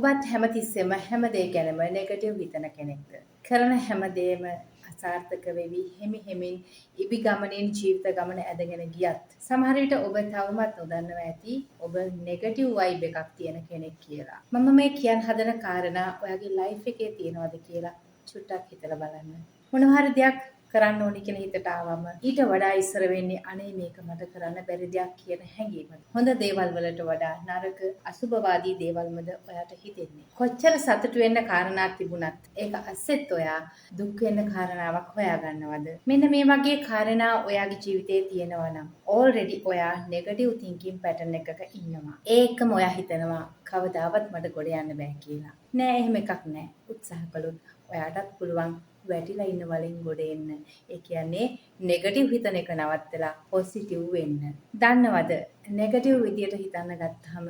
ඔබත් හැමතිස්සෙම හැම දේ ගැනම නෙගටිව් හිතන කෙනෙක්ද? කරන හැම දේම අසාර්ථක වෙවි හෙමින් ඉබි ගමනින් ජීවිත ගමන ඇදගෙන ගියත් සමහර විට ඔබ තවමත් නොදන්නවා ඇති ඔබ නෙගටිව් වයිබ් එකක් තියෙන කෙනෙක් කියලා. මම මේ කියන්න හදන කාරණා ඔයාගේ ලයිෆ් එකේ තියෙනවද කියලා චුට්ටක් හිතලා බලන්න. මොනවා හරි දෙයක් කරන්න ඕනි කියලා හිතට ආවම ඊට වඩා ඉස්සර වෙන්නේ අනේ මේක මට කරන්න බැරි දෙයක් කියන හැඟීම. හොඳ දේවල් වලට වඩා නරක අසුබවාදී දේවල්මද ඔයාට හිතෙන්නේ. කොච්චර සතුටු වෙන්න කාරණාවක් තිබුණත් ඒක අස්සෙත් ඔයා දුක් වෙන්න කාරණාවක් හොයාගන්නවද? මෙන්න මේ වගේ කාරණා ඔයාගේ ජීවිතේ තියෙනවා නම් already ඔයා negative thinking pattern එකක ඉන්නවා. ඒකම ඔයා හිතනවා කවදාවත් මට ගොඩ යන්න බෑ කියලා. නෑ එහෙම එකක් නෑ. උත්සාහ කළොත් ඔයාටත් පුළුවන් වැටිලා ඉන්න වලින් ගොඩ එන්න. ඒ කියන්නේ නෙගටිව් හිතන එක නවත්තලා පොසිටිව් වෙන්න. දන්නවද? නෙගටිව් විදියට හිතන්න ගත්තාම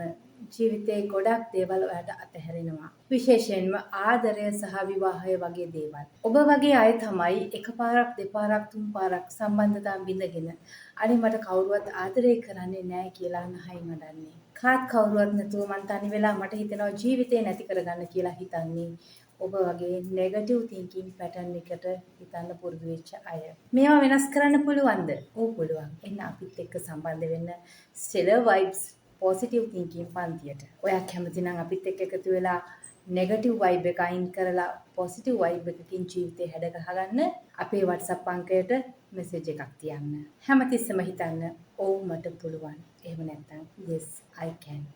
ජීවිතේ ගොඩක් දේවල් ඔයාට අතහැරෙනවා. විශේෂයෙන්ම ආදරය සහ විවාහය වගේ දේවල්. ඔබ වගේ අය තමයි එකපාරක් දෙපාරක් තුන් පාරක් සම්බන්ධතා බිඳගෙන අනේ මට කවුරුවත් ආදරය කරන්නේ නැහැ කියලා නහයින් අඬන්නේ. කාත් කවුරුවත් නැතුව මං තනි වෙලා මට හිතෙනවා ජීවිතේ නැති කරගන්න කියලා හිතන්නේ. ඔබ වගේ නෙගටිව් තින්කින් පැටර්න් එකට හිතන්න පුරුදු වෙච්ච අය. මේවා වෙනස් කරන්න පුළුවන්ද? ඔව් පුළුවන්. එන්න අපිත් එක්ක සම්බන්ධ වෙන්න ස්ටෙලර් වයිබ්ස් පොසිටිව් තින්කින් පන්තියට. ඔයා කැමති නම් අපිත් එක්ක එකතු වෙලා නෙගටිව් වයිබ් එක අයින් කරලා පොසිටිව් වයිබ් එකකින් ජීවිතේ හැඩ ගහගන්න අපේ WhatsApp අංකයට මෙසේජ් එකක් තියන්න. හැමතිස්සෙම හිතන්න ඔව් මට පුළුවන්. එහෙම නැත්නම් yes I can.